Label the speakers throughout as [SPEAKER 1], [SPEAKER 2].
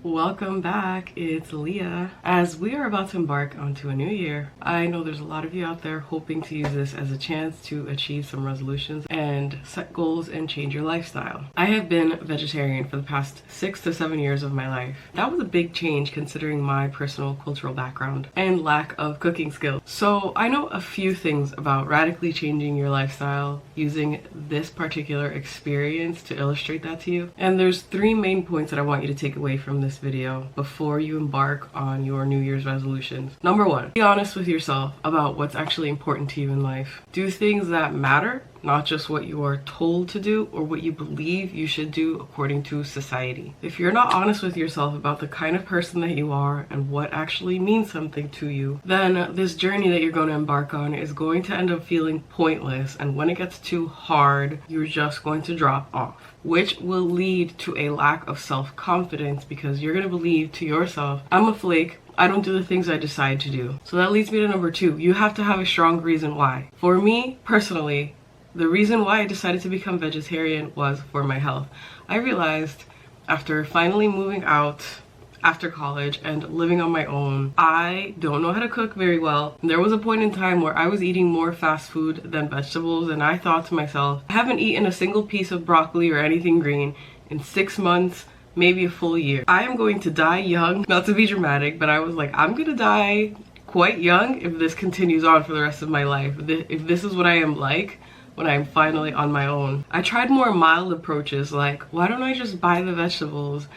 [SPEAKER 1] Welcome back, it's Leah. As we are about to embark onto a new year, I know there's a lot of you out there hoping to use this as a chance to achieve some resolutions and set goals and change your lifestyle. I have been vegetarian for the past 6 to 7 years of my life. That was a big change considering my personal cultural background and lack of cooking skills. So I know a few things about radically changing your lifestyle using this particular experience to illustrate that to you. And there's 3 main points that I want you to take away from this video before you embark on your New Year's resolutions. Number 1, be honest with yourself about what's actually important to you in life. Do things that matter, not just what you are told to do or what you believe you should do according to society. If you're not honest with yourself about the kind of person that you are and what actually means something to you, then this journey that you're going to embark on is going to end up feeling pointless, and when it gets too hard, you're just going to drop off, which will lead to a lack of self-confidence because you're going to believe to yourself, I'm a flake, I don't do the things I decide to do. So that leads me to number 2. You have to have a strong reason why. For me, personally, the reason why I decided to become vegetarian was for my health. I realized after finally moving out after college and living on my own, I don't know how to cook very well. There was a point in time where I was eating more fast food than vegetables, and I thought to myself, I haven't eaten a single piece of broccoli or anything green in 6 months, maybe a full year. I am going to die young. Not to be dramatic, but I was like, I'm gonna die quite young if this continues on for the rest of my life. If this is what I am like when I'm finally on my own. I tried more mild approaches, like why don't I just buy the vegetables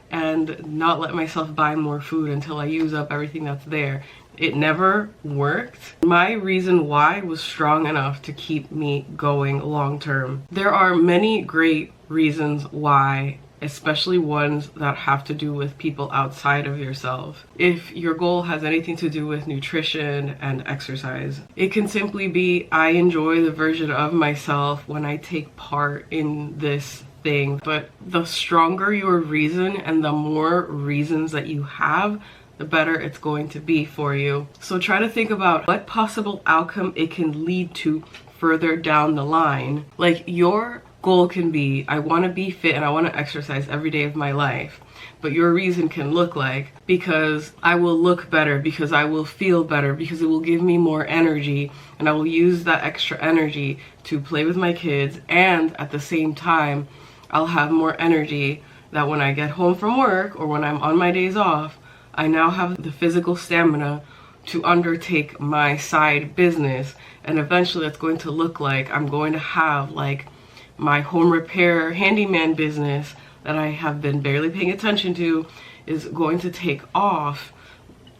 [SPEAKER 1] and not let myself buy more food until I use up everything that's there. It never worked. My reason why was strong enough to keep me going long term. There are many great reasons why, especially ones that have to do with people outside of yourself. If your goal has anything to do with nutrition and exercise, it can simply be, I enjoy the version of myself when I take part in this thing. But the stronger your reason and the more reasons that you have, the better it's going to be for you. So try to think about what possible outcome it can lead to further down the line. Like, your goal can be, I want to be fit and I want to exercise every day of my life. But your reason can look like, because I will look better, because I will feel better, because it will give me more energy, and I will use that extra energy to play with my kids, and at the same time I'll have more energy that when I get home from work or when I'm on my days off, I now have the physical stamina to undertake my side business. And eventually it's going to look like I'm going to have like my home repair handyman business that I have been barely paying attention to is going to take off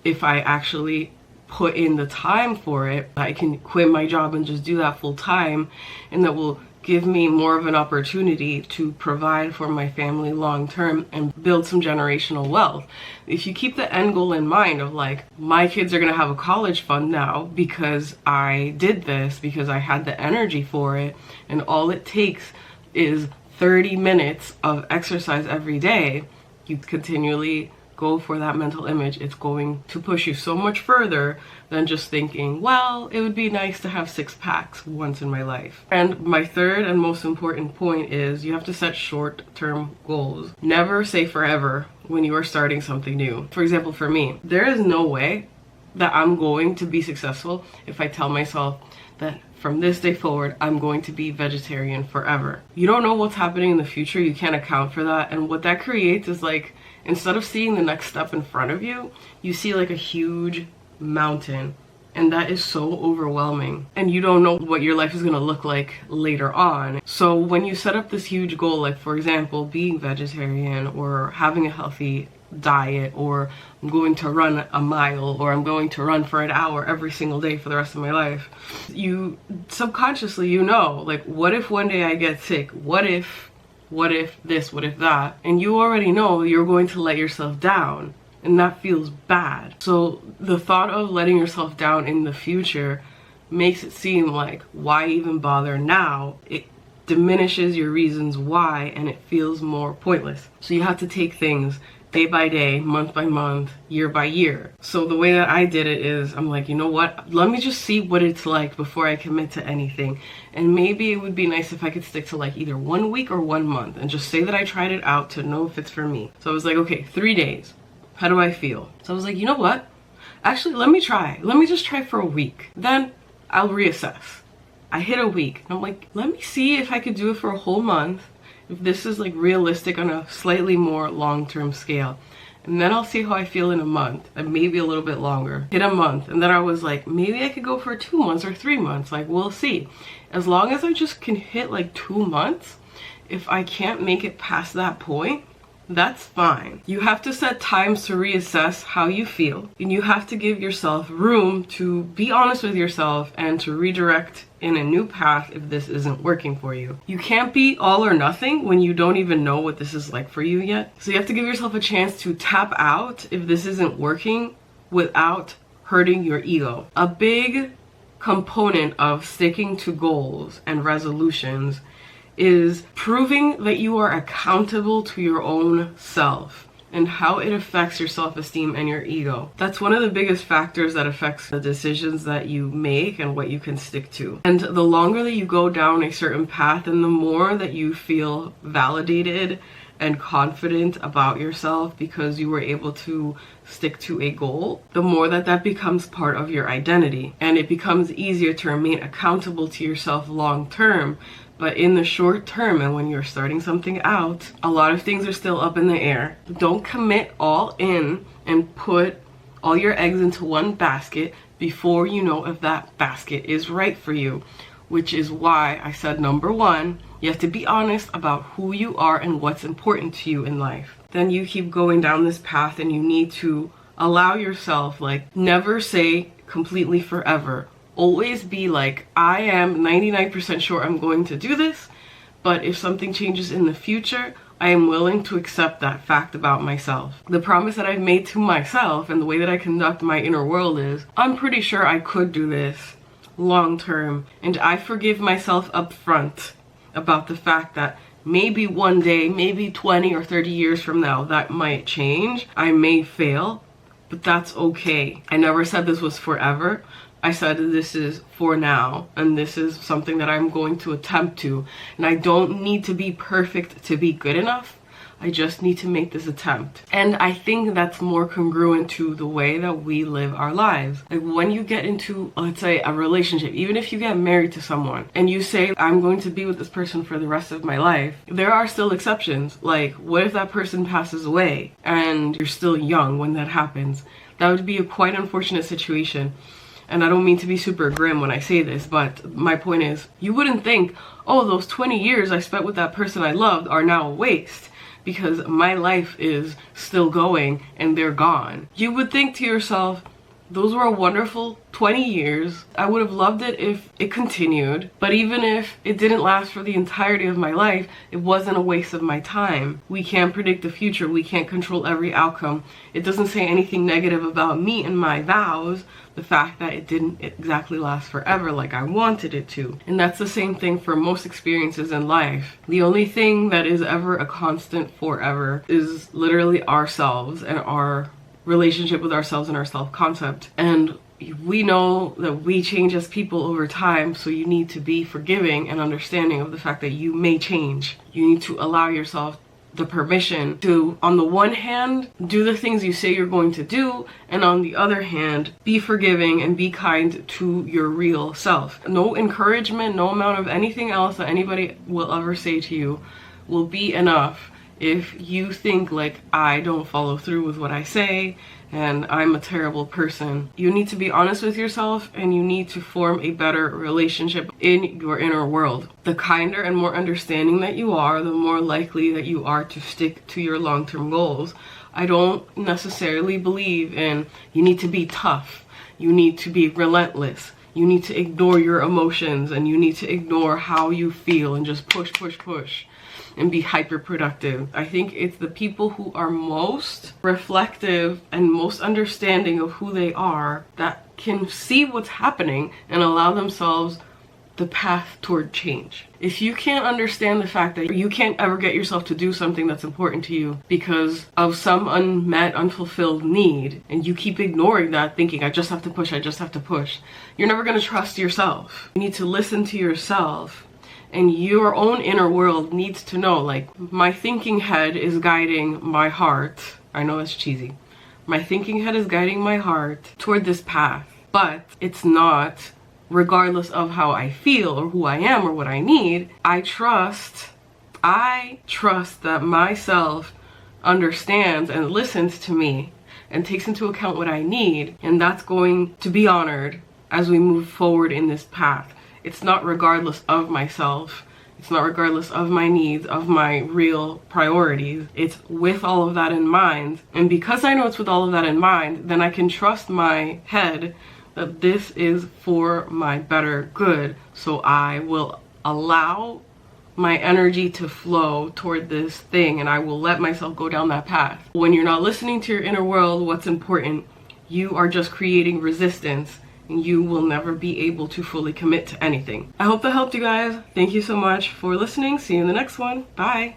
[SPEAKER 1] if I actually put in the time for it. I can quit my job and just do that full time, and that will give me more of an opportunity to provide for my family long term and build some generational wealth. If you keep the end goal in mind of like, my kids are gonna have a college fund now because I did this, because I had the energy for it, and all it takes is 30 minutes of exercise every day, you continually go for that mental image. It's going to push you so much further than just thinking, well, it would be nice to have 6 packs once in my life. And my third and most important point is you have to set short-term goals. Never say forever when you are starting something new. For example, for me, there is no way that I'm going to be successful if I tell myself that from this day forward, I'm going to be vegetarian forever. You don't know what's happening in the future. You can't account for that. And what that creates is like, instead of seeing the next step in front of you, you see like a huge mountain, and that is so overwhelming, and you don't know what your life is going to look like later on. So when you set up this huge goal, like for example being vegetarian or having a healthy diet, or I'm going to run a mile, or I'm going to run for an hour every single day for the rest of my life, you subconsciously, you know, like, what if one day I get sick? What if this, what if that? And you already know you're going to let yourself down, and that feels bad. So the thought of letting yourself down in the future makes it seem like, why even bother now? It diminishes your reasons why, and it feels more pointless. So you have to take things day by day, month by month, year by year. So the way that I did it is I'm like, you know what? Let me just see what it's like before I commit to anything. And maybe it would be nice if I could stick to like either 1 week or 1 month and just say that I tried it out to know if it's for me. So I was like, okay, 3 days. How do I feel? So I was like, you know what? Actually, let me try. Let me just try for a week. Then I'll reassess. I hit a week. And I'm like, let me see if I could do it for a whole month. If this is like realistic on a slightly more long-term scale. And then I'll see how I feel in a month, and maybe a little bit longer. Hit a month, and then I was like, maybe I could go for 2 months or 3 months, like we'll see. As long as I just can hit like 2 months, if I can't make it past that point, that's fine. You have to set times to reassess how you feel, and you have to give yourself room to be honest with yourself and to redirect in a new path if this isn't working for you. You can't be all or nothing when you don't even know what this is like for you yet. So you have to give yourself a chance to tap out if this isn't working without hurting your ego. A big component of sticking to goals and resolutions is proving that you are accountable to your own self and how it affects your self-esteem and your ego. That's one of the biggest factors that affects the decisions that you make and what you can stick to. And the longer that you go down a certain path and the more that you feel validated and confident about yourself because you were able to stick to a goal, the more that that becomes part of your identity. And it becomes easier to remain accountable to yourself long term. But in the short term, and when you're starting something out, a lot of things are still up in the air. Don't commit all in and put all your eggs into one basket before you know if that basket is right for you. Which is why I said number one, you have to be honest about who you are and what's important to you in life. Then you keep going down this path and you need to allow yourself, like, never say completely forever. Always be like, I am 99% sure I'm going to do this, but if something changes in the future, I am willing to accept that fact about myself. The promise that I've made to myself and the way that I conduct my inner world is, I'm pretty sure I could do this long term, and I forgive myself up front about the fact that maybe one day, maybe 20 or 30 years from now, that might change. I may fail, but that's okay. I never said this was forever. I said this is for now, and this is something that I'm going to attempt to. And I don't need to be perfect to be good enough. I just need to make this attempt. And I think that's more congruent to the way that we live our lives. Like when you get into, let's say, a relationship, even if you get married to someone and you say, I'm going to be with this person for the rest of my life, there are still exceptions. Like, what if that person passes away and you're still young when that happens? That would be a quite unfortunate situation. And I don't mean to be super grim when I say this, but my point is, you wouldn't think, oh, those 20 years I spent with that person I loved are now a waste because my life is still going and they're gone. You would think to yourself, those were a wonderful 20 years. I would have loved it if it continued, but even if it didn't last for the entirety of my life, it wasn't a waste of my time. We can't predict the future. We can't control every outcome. It doesn't say anything negative about me and my vows, the fact that it didn't exactly last forever like I wanted it to. And that's the same thing for most experiences in life. The only thing that is ever a constant forever is literally ourselves and our relationship with ourselves and our self-concept. And we know that we change as people over time, so you need to be forgiving and understanding of the fact that you may change. You need to allow yourself the permission to, on the one hand, do the things you say you're going to do, and on the other hand, be forgiving and be kind to your real self. No encouragement, no amount of anything else that anybody will ever say to you will be enough if you think like, I don't follow through with what I say and I'm a terrible person. You need to be honest with yourself and you need to form a better relationship in your inner world. The kinder and more understanding that you are, the more likely that you are to stick to your long-term goals. I don't necessarily believe in you need to be tough, you need to be relentless, you need to ignore your emotions, and you need to ignore how you feel and just push, push, push and be hyper productive. I think it's the people who are most reflective and most understanding of who they are that can see what's happening and allow themselves the path toward change. If you can't understand the fact that you can't ever get yourself to do something that's important to you because of some unmet, unfulfilled need, and you keep ignoring that, thinking, I just have to push, I just have to push, you're never going to trust yourself. You need to listen to yourself, and your own inner world needs to know, like, my thinking head is guiding my heart. I know that's cheesy. My thinking head is guiding my heart toward this path, but it's not regardless of how I feel or who I am or what I need. I trust that myself understands and listens to me and takes into account what I need, and that's going to be honored as we move forward in this path. It's not regardless of myself. It's not regardless of my needs, of my real priorities. It's with all of that in mind. And because I know it's with all of that in mind, then I can trust my head that this is for my better good. So I will allow my energy to flow toward this thing, and I will let myself go down that path. When you're not listening to your inner world, what's important, you are just creating resistance, and you will never be able to fully commit to anything. I hope that helped you guys. Thank you so much for listening. See you in the next one. Bye.